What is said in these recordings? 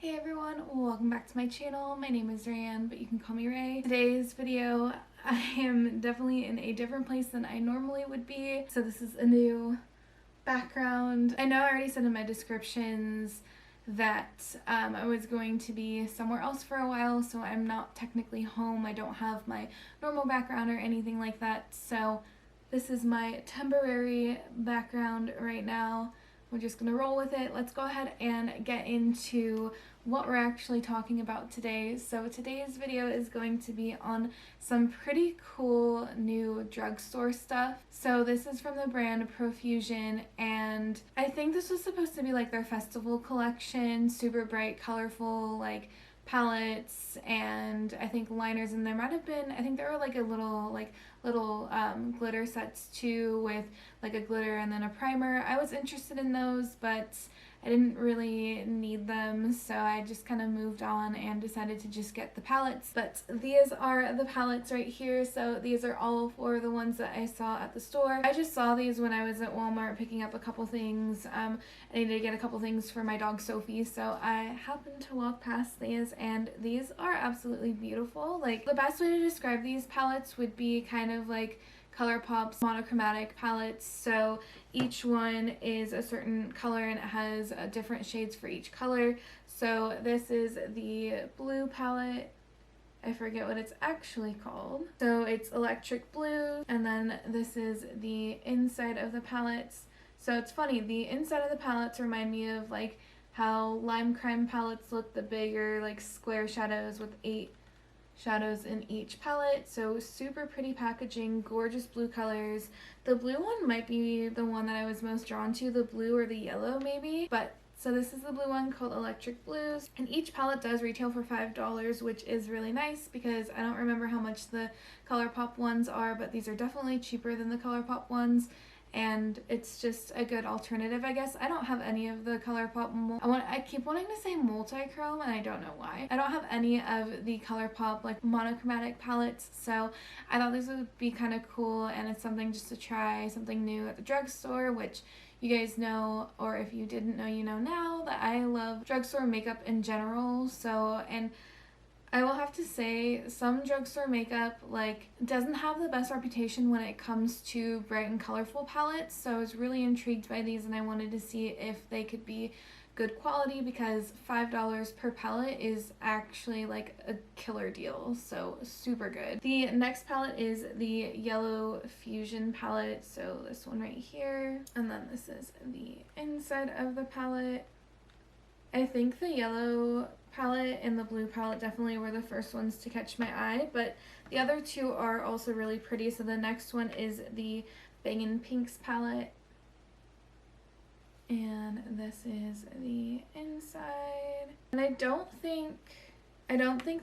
Hey everyone, welcome back to my channel. My name is Raeann, but you can call me Ray. Today's video, I am definitely in a different place than I normally would be. So this is a new background. I know I already said in my descriptions that I was going to be somewhere else for a while, so I'm not technically home. I don't have my normal background or anything like that. So this is my temporary background right now. We're just gonna roll with it. Let's go ahead and get into what we're actually talking about today. So today's video is going to be on some pretty cool new drugstore stuff. So this is from the brand Profusion, and I think this was supposed to be like their festival collection, super bright, colorful, like palettes, and I think liners, and there might have been, I think there were like a little glitter sets too, with like a glitter and then a primer. I was interested in those, but I didn't really need them, so I just kind of moved on and decided to just get the palettes. But these are the palettes right here. So these are all for the ones that I saw at the store. I just saw these when I was at Walmart picking up a couple things. I needed to get a couple things for my dog Sophie, so I happened to walk past these, and these are absolutely beautiful. Like, the best way to describe these palettes would be kind of like ColourPop's monochromatic palettes. So each one is a certain color and it has different shades for each color. So this is the blue palette. I forget what it's actually called. So it's electric blue, and then this is the inside of the palettes. So it's funny, the inside of the palettes remind me of like how Lime Crime palettes look, the bigger like square shadows with 8 shadows in each palette. So super pretty packaging, gorgeous blue colors. The blue one might be the one that I was most drawn to, the blue or the yellow maybe. But so this is the blue one called Electric Blues, and each palette does retail for $5, which is really nice because I don't remember how much the ColourPop ones are, but these are definitely cheaper than the ColourPop ones. And it's just a good alternative, I guess. I don't have any of the ColourPop. I keep wanting to say multi-chrome, and I don't know why. I don't have any of the ColourPop like monochromatic palettes, so I thought this would be kind of cool, and it's something just to try something new at the drugstore, which you guys know, or if you didn't know, you know now, that I love drugstore makeup in general. So, and I will have to say, some drugstore makeup like doesn't have the best reputation when it comes to bright and colorful palettes, so I was really intrigued by these, and I wanted to see if they could be good quality, because $5 per palette is actually like a killer deal, so super good. The next palette is the Yellow Fusion palette, so this one right here, and then this is the inside of the palette. I think the yellow palette and the blue palette definitely were the first ones to catch my eye, but the other two are also really pretty. So the next one is the Bangin' Pinks palette, and this is the inside. And I don't think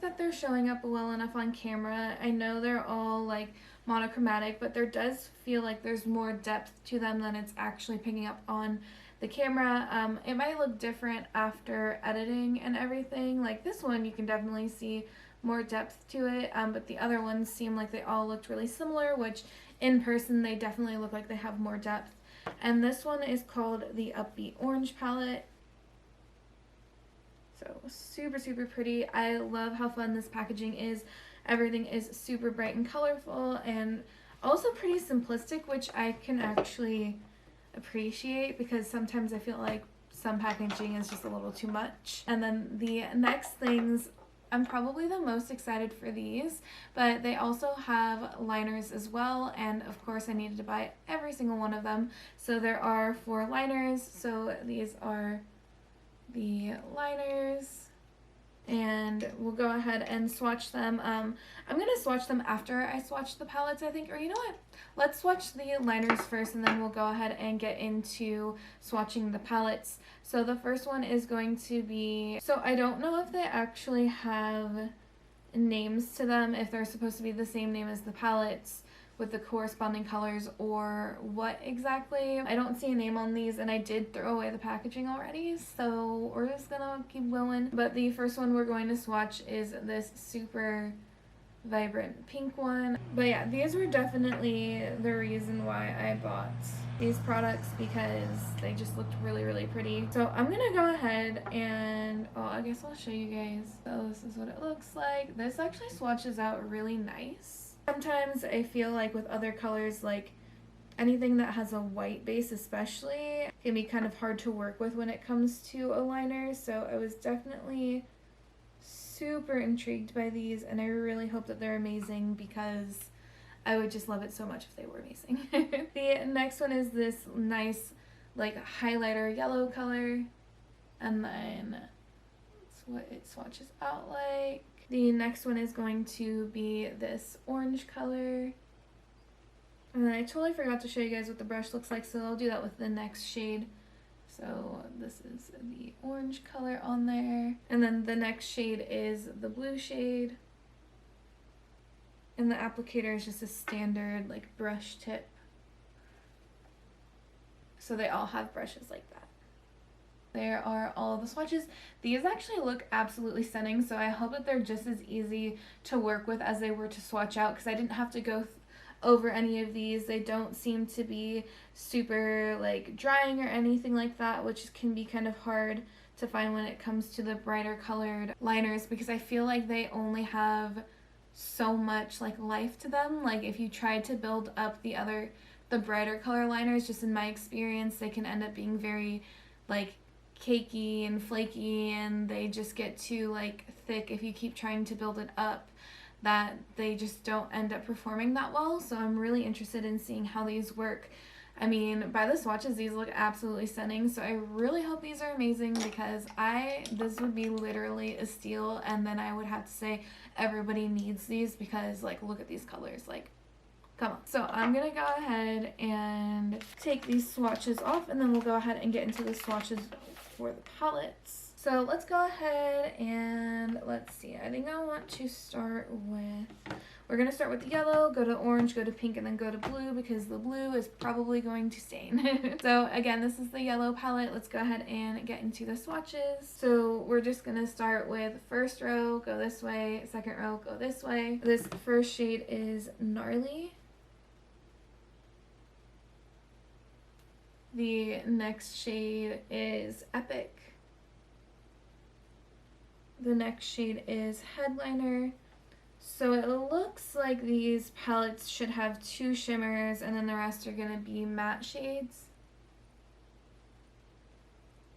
that they're showing up well enough on camera. I know they're all like monochromatic, but there does feel like there's more depth to them than it's actually picking up on the camera. It might look different after editing and everything. Like this one, you can definitely see more depth to it, but the other ones seem like they all looked really similar, which in person they definitely look like they have more depth. And this one is called the Upbeat Orange palette. So super, super pretty. I love how fun this packaging is. Everything is super bright and colorful, and also pretty simplistic, which I can actually appreciate, because sometimes I feel like some packaging is just a little too much. And then the next things, I'm probably the most excited for these, but they also have liners as well, and of course I needed to buy every single one of them. So there are 4 liners, so these are the liners, and we'll go ahead and swatch them. I'm gonna swatch them after I swatch the palettes, I think, or you know what? Let's swatch the liners first, and then we'll go ahead and get into swatching the palettes. So the first one is going to be, so I don't know if they actually have names to them, if they're supposed to be the same name as the palettes with the corresponding colors, or what exactly. I don't see a name on these, and I did throw away the packaging already, so we're just gonna keep going. But the first one we're going to swatch is this super vibrant pink one. But yeah, these were definitely the reason why I bought these products, because they just looked really, really pretty. So I'm gonna go ahead and, oh, I guess I'll show you guys. So this is what it looks like. This actually swatches out really nice. Sometimes I feel like with other colors, like anything that has a white base especially can be kind of hard to work with when it comes to a liner. So I was definitely super intrigued by these, and I really hope that they're amazing, because I would just love it so much if they were amazing. The next one is this nice like highlighter yellow color, and then that's what it swatches out like. The next one is going to be this orange color. And then I totally forgot to show you guys what the brush looks like, so I'll do that with the next shade. So this is the orange color on there. And then the next shade is the blue shade. And the applicator is just a standard like brush tip. So they all have brushes like that. There are all the swatches. These actually look absolutely stunning, so I hope that they're just as easy to work with as they were to swatch out, because I didn't have to go over any of these. They don't seem to be super like drying or anything like that, which can be kind of hard to find when it comes to the brighter colored liners, because I feel like they only have so much like life to them. Like if you try to build up the brighter color liners, just in my experience, they can end up being very like cakey and flaky, and they just get too like thick if you keep trying to build it up, that they just don't end up performing that well. So I'm really interested in seeing how these work. I mean, by the swatches, these look absolutely stunning, so I really hope these are amazing, because this would be literally a steal, and then I would have to say everybody needs these, because like look at these colors, like come on. So I'm gonna go ahead and take these swatches off, and then we'll go ahead and get into the swatches for the palettes. So let's go ahead and let's see. I think I want to start with, we're going to start with the yellow, go to orange, go to pink, and then go to blue, because the blue is probably going to stain. So again, this is the yellow palette. Let's go ahead and get into the swatches. So we're just going to start with first row, go this way, second row, go this way. This first shade is Gnarly. The next shade is Epic. The next shade is Headliner. So it looks like these palettes should have 2 shimmers, and then the rest are going to be matte shades.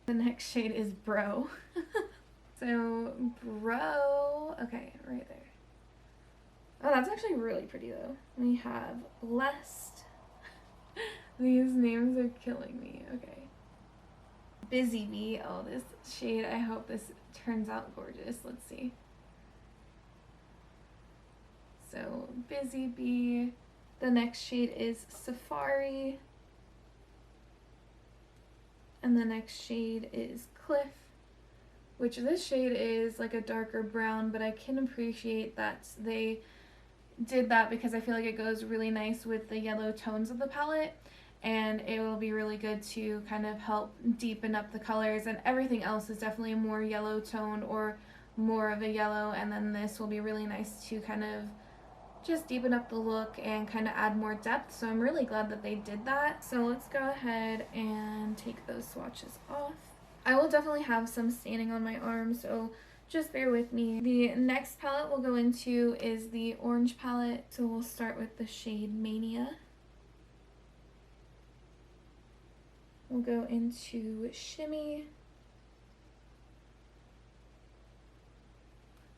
The next shade is Bro. So Bro, okay, right there. Oh, that's actually really pretty though. We have Blessed. These names are killing me. Okay. Busy Bee. Oh, this shade, I hope this turns out gorgeous. Let's see. So Busy Bee. The next shade is Safari. And the next shade is Cliff, which this shade is like a darker brown, but I can appreciate that they did that, because I feel like it goes really nice with the yellow tones of the palette, and it will be really good to kind of help deepen up the colors, and everything else is definitely more yellow toned or more of a yellow, and then this will be really nice to kind of just deepen up the look and kind of add more depth. So I'm really glad that they did that. So let's go ahead and take those swatches off. I will definitely have some staining on my arm, so just bear with me. The next palette we'll go into is the orange palette. So we'll start with the shade Mania. We'll go into Shimmy.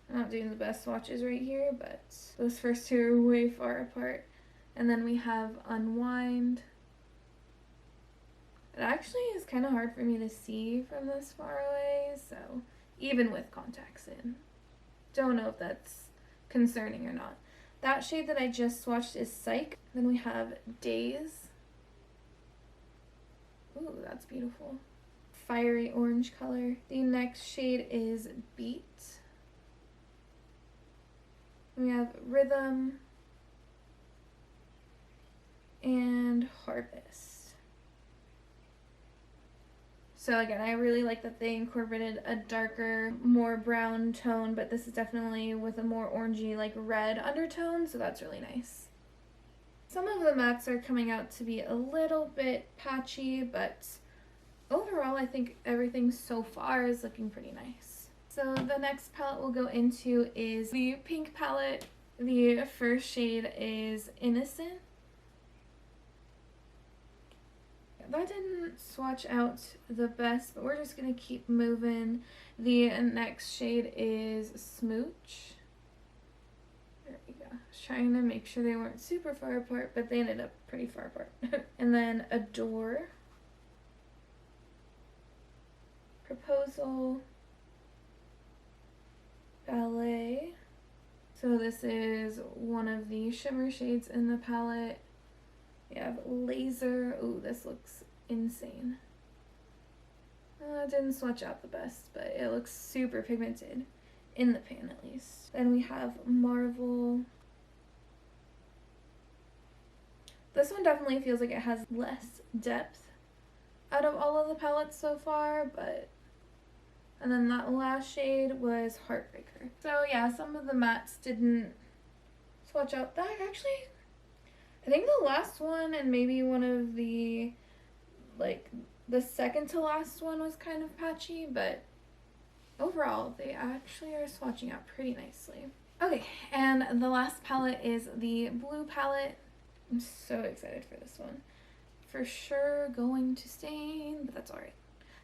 I'm not doing the best swatches right here, but those first 2 are way far apart. And then we have Unwind. It actually is kind of hard for me to see from this far away, so even with contacts in. Don't know if that's concerning or not. That shade that I just swatched is Psych. Then we have Daze. Ooh, that's beautiful. Fiery orange color. The next shade is Beat. We have Rhythm and Harvest. So again, I really like that they incorporated a darker, more brown tone, but this is definitely with a more orangey, like red undertone, so that's really nice. Some of the mattes are coming out to be a little bit patchy, but overall I think everything so far is looking pretty nice. So the next palette we'll go into is the pink palette. The first shade is Innocent. That didn't swatch out the best, but we're just gonna keep moving. The next shade is Smooch. There we go. I was trying to make sure they weren't super far apart, but they ended up pretty far apart. And then Adore. Proposal. Ballet. So this is one of the shimmer shades in the palette. We have Laser. Ooh, this looks insane. It didn't swatch out the best, but it looks super pigmented in the pan at least. Then we have Marvel. This one definitely feels like it has less depth out of all of the palettes so far, but... And then that last shade was Heartbreaker. So yeah, some of the mattes didn't swatch out that actually. I think the last one and maybe one of the, like, the second to last one was kind of patchy, but overall, they actually are swatching out pretty nicely. Okay, and the last palette is the blue palette. I'm so excited for this one. For sure going to stain, but that's alright.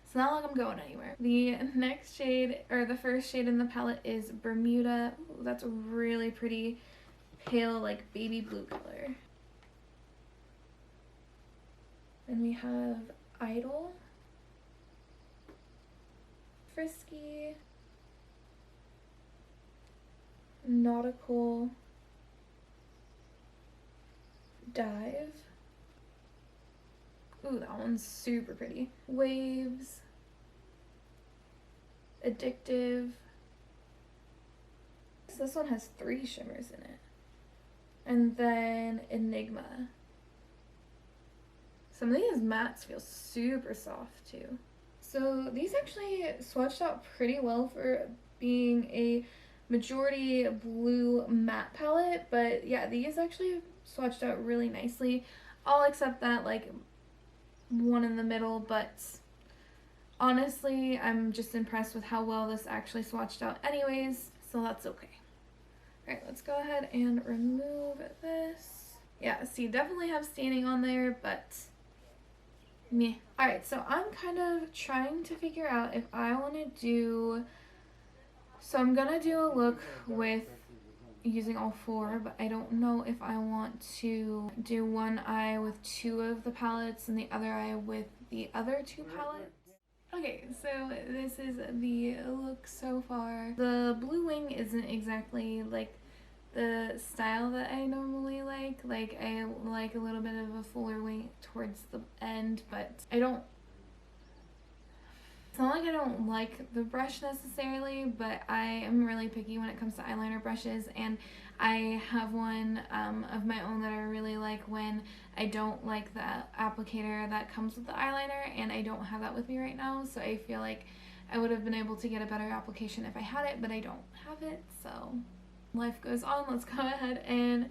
It's not like I'm going anywhere. The next shade, or the first shade in the palette is Bermuda. Ooh, that's a really pretty pale, like, baby blue color. Then we have Idol, Frisky, Nautical, Dive. Ooh, that one's super pretty. Waves, Addictive. So this one has 3 shimmers in it. And then Enigma. Some of these mattes feel super soft too. So these actually swatched out pretty well for being a majority blue matte palette, but yeah, these actually swatched out really nicely. All except that like one in the middle, but honestly, I'm just impressed with how well this actually swatched out anyways, so that's okay. Alright, let's go ahead and remove this. Yeah, see, definitely have staining on there, but meh. Alright, so I'm kind of trying to figure out if I want to do... So I'm gonna do a look with using all 4, but I don't know if I want to do one eye with 2 of the palettes and the other eye with the other 2 palettes. Okay, so this is the look so far. The blue wing isn't exactly like the style that I normally like. Like, I like a little bit of a fuller wing towards the end, but I don't... It's not like I don't like the brush necessarily, but I am really picky when it comes to eyeliner brushes, and I have one of my own that I really like when I don't like the applicator that comes with the eyeliner, and I don't have that with me right now, so I feel like I would have been able to get a better application if I had it, but I don't have it, so life goes on. Let's go ahead and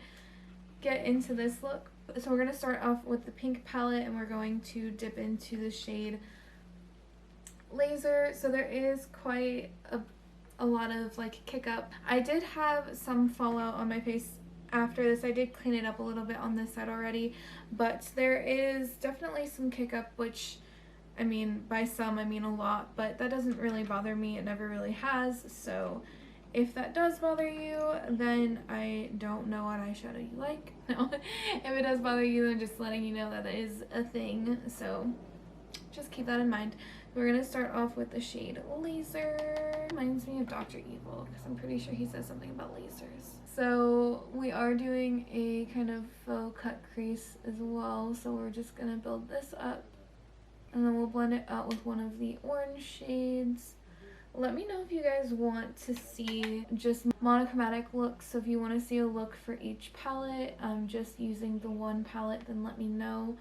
get into this look. So we're going to start off with the pink palette, and we're going to dip into the shade Laser. So there is quite a lot of like kick up. I did have some fallout on my face after this. I did clean it up a little bit on this side already, but there is definitely some kick up, which I mean by some I mean a lot, but that doesn't really bother me. It never really has. So if that does bother you, then I don't know what eyeshadow you like. No, if it does bother you, then just letting you know that it is a thing. So just keep that in mind. We're going to start off with the shade Laser. Reminds me of Dr. Evil, because I'm pretty sure he says something about lasers. So we are doing a kind of faux cut crease as well, so we're just going to build this up, and then we'll blend it out with one of the orange shades. Let me know if you guys want to see just monochromatic looks. So if you want to see a look for each palette, just using the one palette, then let me know.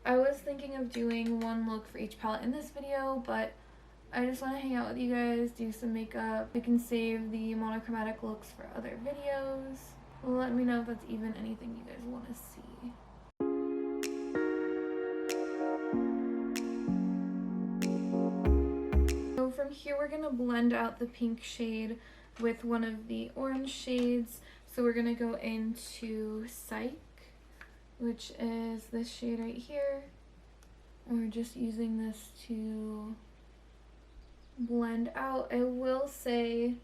I was thinking of doing one look for each palette in this video, but I just want to hang out with you guys, do some makeup. I can save the monochromatic looks for other videos. Let me know if that's even anything you guys want to see. So from here we're going to blend out the pink shade with one of the orange shades. So we're going to go into Psych, which is this shade right here. We're just using this to blend out. I will say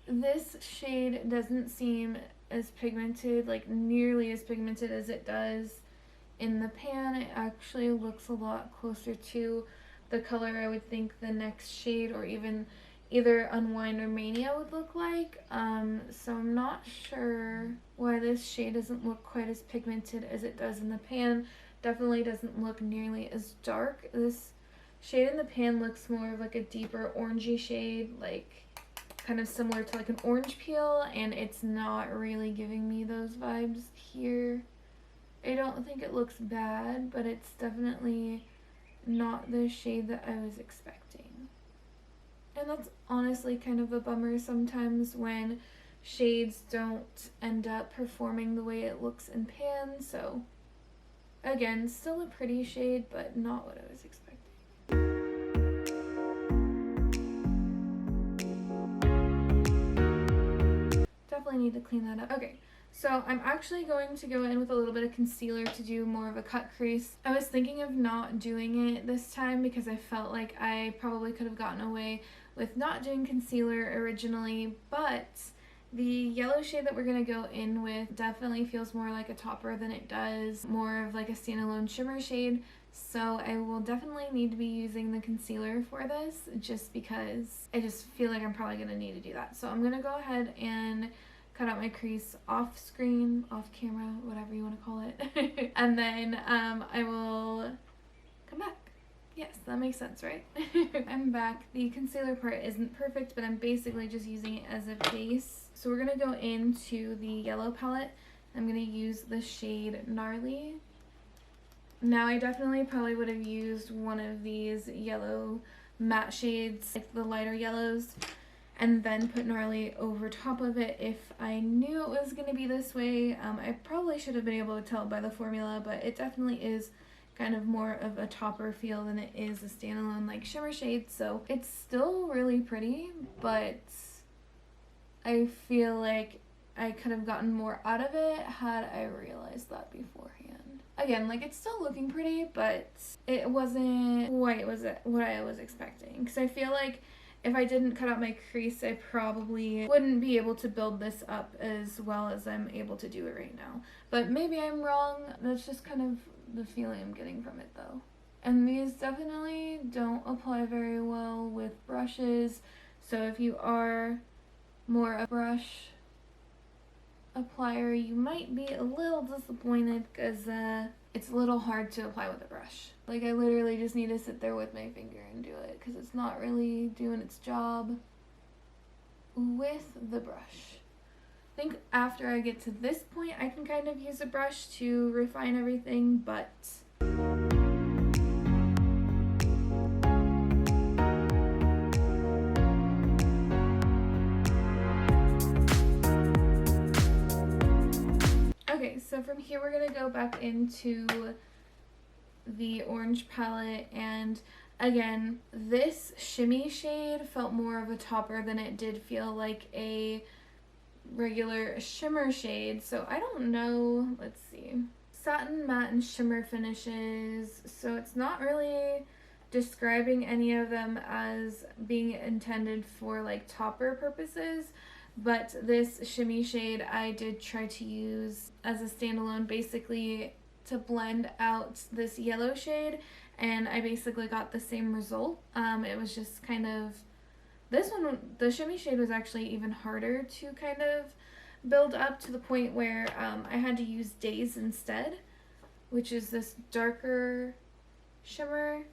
this shade doesn't seem as pigmented, like nearly as pigmented as it does in the pan. It actually looks a lot closer to the color I would think the next shade, or even either Unwind or Mania, would look like. So I'm not sure why this shade doesn't look quite as pigmented as it does in the pan. Definitely doesn't look nearly as dark. This shade in the pan looks more of like a deeper orangey shade, like kind of similar to like an orange peel, and it's not really giving me those vibes here. I don't think it looks bad, but it's definitely not the shade that I was expecting. And that's honestly kind of a bummer sometimes when shades don't end up performing the way it looks in pan. So again, still a pretty shade, but not what I was expecting. Definitely need to clean that up. Okay, so I'm actually going to go in with a little bit of concealer to do more of a cut crease. I was thinking of not doing it this time because I felt like I probably could have gotten away with not doing concealer originally, but the yellow shade that we're going to go in with definitely feels more like a topper than it does more of like a standalone shimmer shade. So I will definitely need to be using the concealer for this, just because I just feel like I'm probably going to need to do that. So I'm going to go ahead and cut out my crease off screen, off camera, whatever you want to call it. And then I will come back. Yes, that makes sense, right? I'm back. The concealer part isn't perfect, but I'm basically just using it as a base. So we're going to go into the yellow palette. I'm going to use the shade Gnarly. Now I definitely probably would have used one of these yellow matte shades, like the lighter yellows, and then put Gnarly over top of it if I knew it was going to be this way. I probably should have been able to tell by the formula, but it definitely is kind of more of a topper feel than it is a standalone like shimmer shade. So it's still really pretty, but I feel like I could have gotten more out of it had I realized that beforehand. Again, like it's still looking pretty, but it wasn't quite what I was expecting. Because I feel like if I didn't cut out my crease, I probably wouldn't be able to build this up as well as I'm able to do it right now. But maybe I'm wrong. That's just kind of the feeling I'm getting from it though. And these definitely don't apply very well with brushes. So if you are more a brush applier, you might be a little disappointed because it's a little hard to apply with a brush. Like I literally just need to sit there with my finger and do it because it's not really doing its job with the brush. I think after I get to this point I can kind of use a brush to refine everything, but okay, so from here we're going to go back into the orange palette, and again, this shimmy shade felt more of a topper than it did feel like a regular shimmer shade. So I don't know, let's see. Satin, matte, and shimmer finishes, so it's not really describing any of them as being intended for like topper purposes. But this shimmy shade I did try to use as a standalone, basically to blend out this yellow shade, and I basically got the same result. It was just kind of, this one, the shimmy shade was actually even harder to kind of build up, to the point where I had to use Days instead, which is this darker shimmer.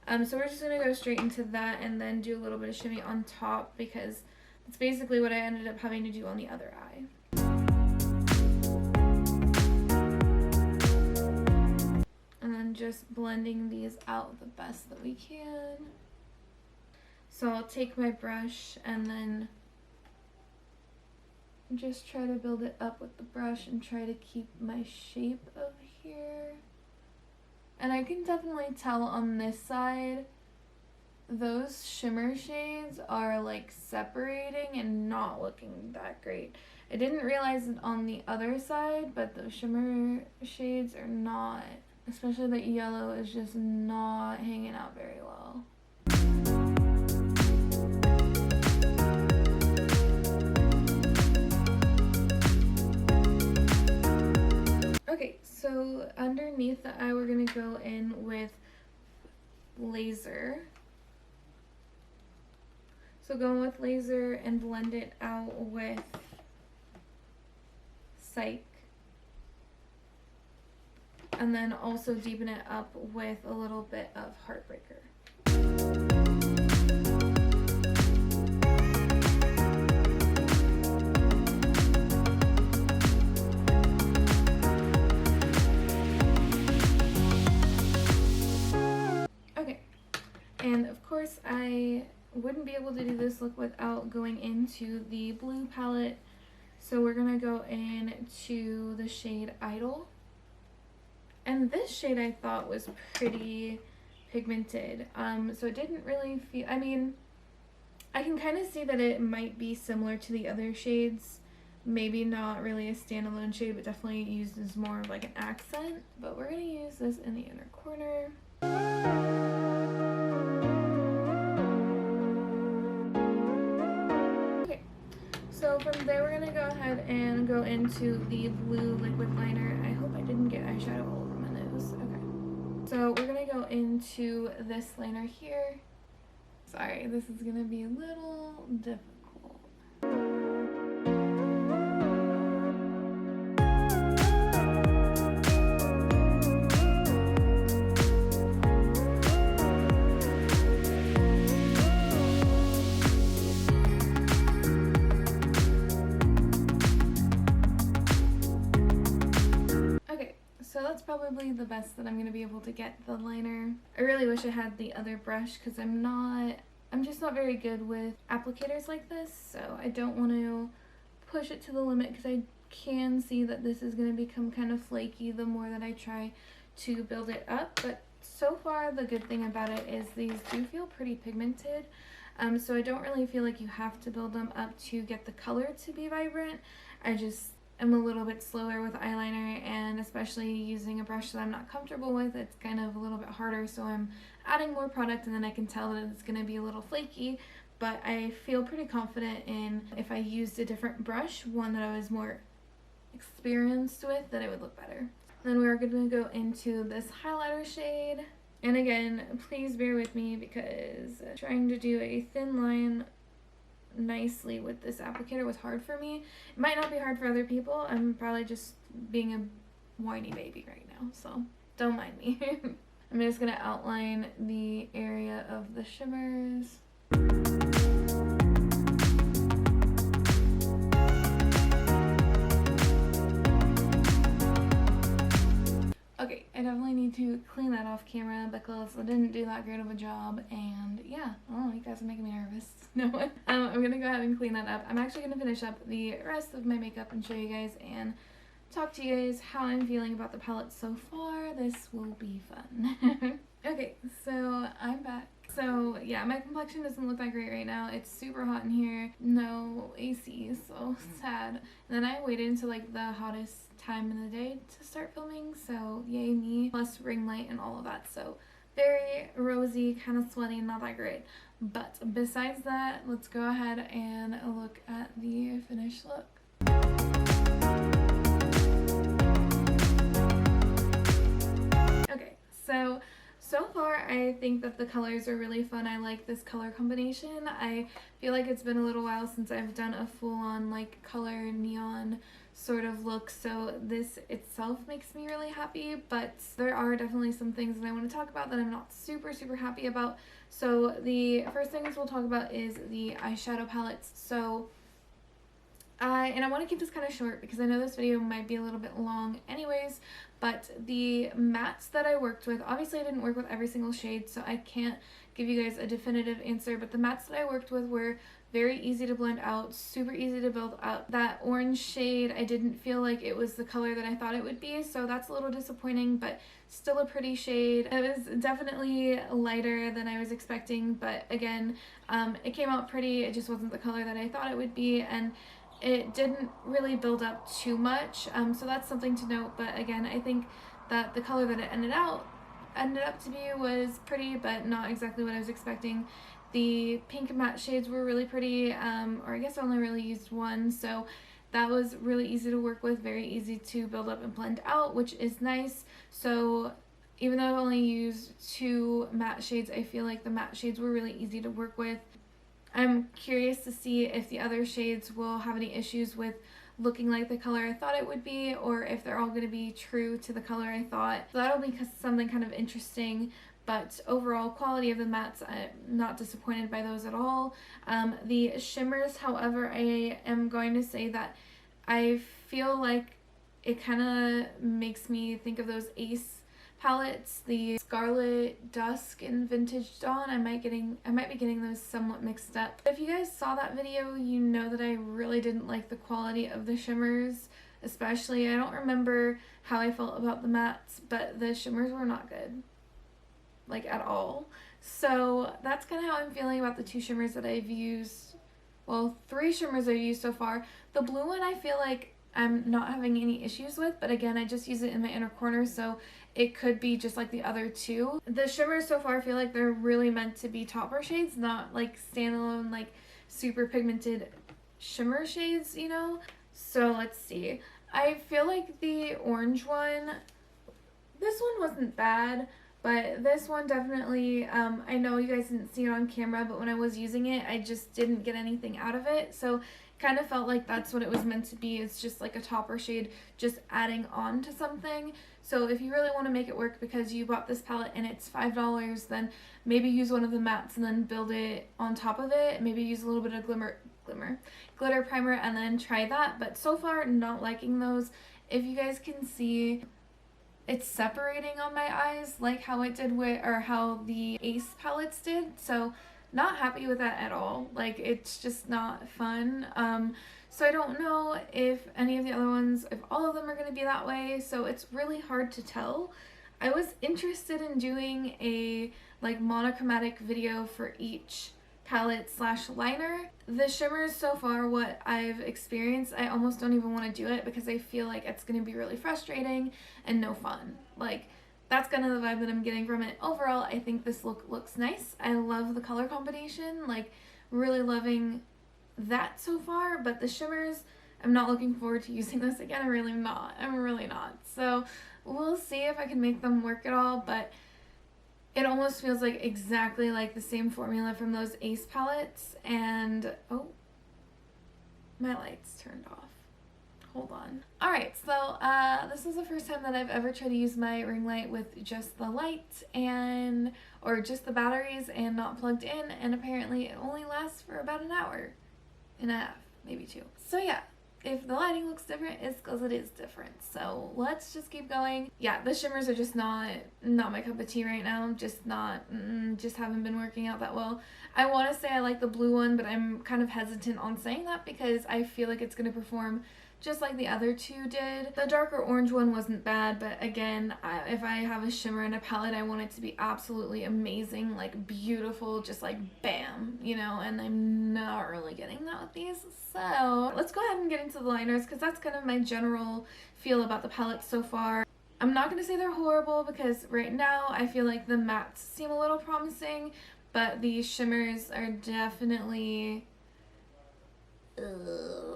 So we're just going to go straight into that and then do a little bit of shimmy on top, because it's basically what I ended up having to do on the other eye. and then just blending these out the best that we can. So I'll take my brush and then just try to build it up with the brush and try to keep my shape of here. And I can definitely tell on this side, those shimmer shades are like separating and not looking that great. I didn't realize it on the other side, but the shimmer shades are not, especially the yellow is just not hanging out very well. Okay, so underneath the eye, we're gonna go in with laser. So go in with laser and blend it out with Psych. And then also deepen it up with a little bit of Heartbreaker. Okay, and of course I wouldn't be able to do this look without going into the blue palette. So we're gonna go into the shade Idol. And this shade I thought was pretty pigmented. So it didn't really feel, I mean, I can kind of see that it might be similar to the other shades. Maybe not really a standalone shade, but definitely used as more of like an accent. But we're gonna use this in the inner corner. So from there, we're gonna go ahead and go into the blue liquid liner. I hope I didn't get eyeshadow all over my nose. Okay. So we're gonna go into this liner here. Sorry, this is gonna be a little difficult. So that's probably the best that I'm going to be able to get the liner. I really wish I had the other brush because I'm just not very good with applicators like this. So I don't want to push it to the limit because I can see that this is going to become kind of flaky the more that I try to build it up. But so far the good thing about it is these do feel pretty pigmented. So I don't really feel like you have to build them up to get the color to be vibrant. I'm a little bit slower with eyeliner, and especially using a brush that I'm not comfortable with, it's kind of a little bit harder, so I'm adding more product and then I can tell that it's going to be a little flaky, but I feel pretty confident in if I used a different brush, one that I was more experienced with, that it would look better. Then we're going to go into this highlighter shade, and again, please bear with me because trying to do a thin line nicely with this applicator was hard for me. It might not be hard for other people. I'm probably just being a whiny baby right now, so don't mind me. I'm just gonna outline the area of the shimmers. Okay, I definitely need to clean that off camera because I didn't do that great of a job, and yeah, oh, you guys are making me nervous. No, I'm gonna go ahead and clean that up. I'm actually gonna finish up the rest of my makeup and show you guys and talk to you guys how I'm feeling about the palette so far. This will be fun. Okay, so I'm back. So yeah, my complexion doesn't look that great right now. It's super hot in here. No AC, so sad. And then I waited until like the hottest time in the day to start filming, so yay me, plus ring light and all of that. So very rosy, kind of sweaty, not that great. But besides that, let's go ahead and look at the finished look. Okay, so far I think that the colors are really fun. I like this color combination. I feel like it's been a little while since I've done a full-on like color neon sort of look, so this itself makes me really happy, but there are definitely some things that I want to talk about that I'm not super happy about. So the first things we'll talk about is the eyeshadow palettes. So And I want to keep this kind of short because I know this video might be a little bit long anyways, but the mattes that I worked with, obviously I didn't work with every single shade, so I can't give you guys a definitive answer, but the mattes that I worked with were very easy to blend out, super easy to build up. That orange shade, I didn't feel like it was the color that I thought it would be, so that's a little disappointing, but still a pretty shade. It was definitely lighter than I was expecting, but again, it came out pretty. It just wasn't the color that I thought it would be, and it didn't really build up too much, so that's something to note. But again, I think that the color that it ended up to be was pretty, but not exactly what I was expecting. The pink matte shades were really pretty, or I guess I only really used one, so that was really easy to work with, very easy to build up and blend out, which is nice. So even though I've only used 2 matte shades, I feel like the matte shades were really easy to work with. I'm curious to see if the other shades will have any issues with looking like the color I thought it would be, or if they're all going to be true to the color I thought. So that'll be something kind of interesting. But overall quality of the mattes, I'm not disappointed by those at all. The shimmers, however, I am going to say that I feel like it kind of makes me think of those Ace palettes, the Scarlet Dusk and Vintage Dawn. I might be getting those somewhat mixed up. If you guys saw that video, you know that I really didn't like the quality of the shimmers, especially. I don't remember how I felt about the mattes, but the shimmers were not good, like at all. So that's kind of how I'm feeling about the 2 shimmers that I've used. Well, 3 shimmers I've used so far. The blue one I feel like I'm not having any issues with, but again, I just use it in my inner corner, so it could be just like the other 2. The shimmers so far I feel like they're really meant to be topper shades, not like standalone like super pigmented shimmer shades, you know? So let's see. I feel like the orange one, this one wasn't bad, but this one definitely, I know you guys didn't see it on camera, but when I was using it, I just didn't get anything out of it. So kind of felt like that's what it was meant to be. It's just like a topper shade, just adding on to something. So if you really want to make it work because you bought this palette and it's $5, then maybe use one of the mattes and then build it on top of it. Maybe use a little bit of glitter primer and then try that. But so far, not liking those. If you guys can see, it's separating on my eyes like how it did with, or how the Ace palettes did. So not happy with that at all. Like, it's just not fun. So I don't know if any of the other ones, if all of them are going to be that way. So it's really hard to tell. I was interested in doing a like monochromatic video for each palette / liner. The shimmers so far, what I've experienced, I almost don't even want to do it because I feel like it's going to be really frustrating and no fun. Like, that's kind of the vibe that I'm getting from it. Overall, I think this look looks nice. I love the color combination, like really loving that so far, but the shimmers, I'm not looking forward to using this again. I'm really not. So we'll see if I can make them work at all, but it almost feels like exactly like the same formula from those Ace palettes. And oh, my lights turned off. Hold on. Alright, so this is the first time that I've ever tried to use my ring light with just the light or just the batteries and not plugged in, and apparently it only lasts for about an hour and a half, maybe 2. So yeah, if the lighting looks different, it's because it is different. So let's just keep going. Yeah, the shimmers are just not my cup of tea right now. Just not, just haven't been working out that well. I want to say I like the blue one, but I'm kind of hesitant on saying that because I feel like it's going to perform just like the other 2 did. The darker orange one wasn't bad, but again, if I have a shimmer in a palette, I want it to be absolutely amazing, like beautiful, just like bam, you know, and I'm not really getting that with these. So let's go ahead and get into the liners because that's kind of my general feel about the palette so far. I'm not going to say they're horrible because right now I feel like the mattes seem a little promising, but the shimmers are definitely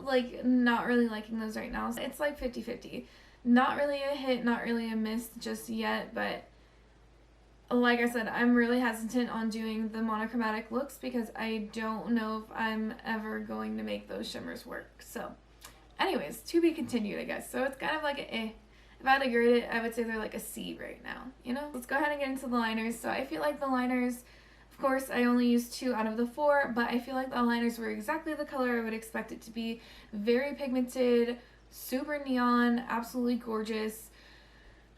like not really liking those right now. It's like 50-50. Not really a hit, not really a miss just yet, but like I said, I'm really hesitant on doing the monochromatic looks because I don't know if I'm ever going to make those shimmers work. So anyways, to be continued, I guess. So it's kind of like a eh. If I had to grade it, I would say they're like a C right now, you know? Let's go ahead and get into the liners. So I feel like the liners, Of course, I only used 2 out of the 4, but I feel like the liners were exactly the color I would expect it to be. Very pigmented, super neon, absolutely gorgeous.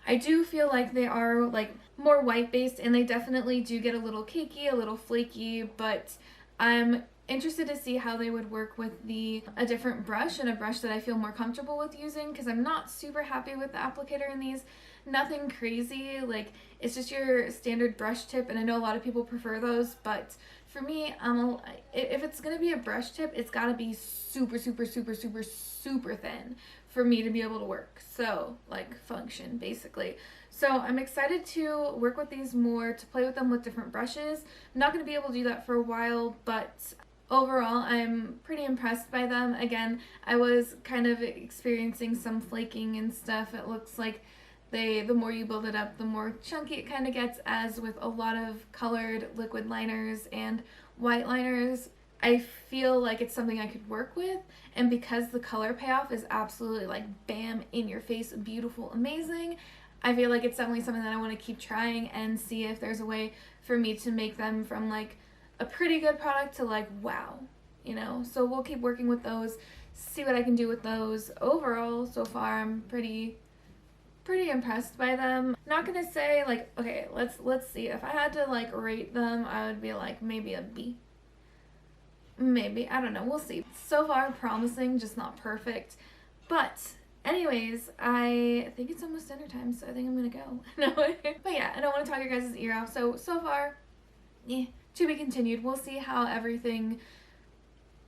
I do feel like they are like more white based, and they definitely do get a little cakey, a little flaky, but I'm interested to see how they would work with a different brush, and a brush that I feel more comfortable with using, because I'm not super happy with the applicator in these. Nothing crazy, like it's just your standard brush tip, and I know a lot of people prefer those, but for me, if it's gonna be a brush tip, it's gotta be super thin for me to be able to work. So like function basically. So I'm excited to work with these more, to play with them with different brushes. I'm not going to be able to do that for a while, but overall I'm pretty impressed by them. Again, I was kind of experiencing some flaking and stuff. It looks like the more you build it up, the more chunky it kind of gets, as with a lot of colored liquid liners and white liners. I feel like it's something I could work with, and because the color payoff is absolutely like bam, in your face, beautiful, amazing, I feel like it's definitely something that I want to keep trying and see if there's a way for me to make them from like a pretty good product to like wow, you know. So we'll keep working with those, see what I can do with those. Overall, so far I'm pretty impressed by them. Not gonna say like, okay, let's see, if I had to like rate them, I would be like maybe a B. Maybe, I don't know, we'll see. So far promising, just not perfect. But anyways, I think it's almost dinner time, so I think I'm gonna go. No, but yeah, I don't want to talk your guys' ear off. So far, yeah, to be continued. We'll see how everything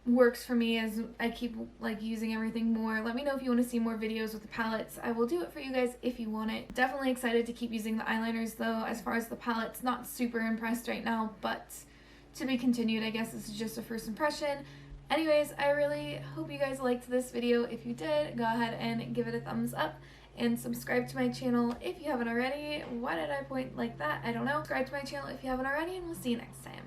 works for me as I keep like using everything more. Let me know if you want to see more videos with the palettes. I will do it for you guys if you want it. Definitely excited to keep using the eyeliners though. As far as the palettes, not super impressed right now, but to be continued. I guess this is just a first impression. Anyways, I really hope you guys liked this video. If you did, go ahead and give it a thumbs up and subscribe to my channel if you haven't already. Why did I point like that? I don't know. Subscribe to my channel if you haven't already, and we'll see you next time.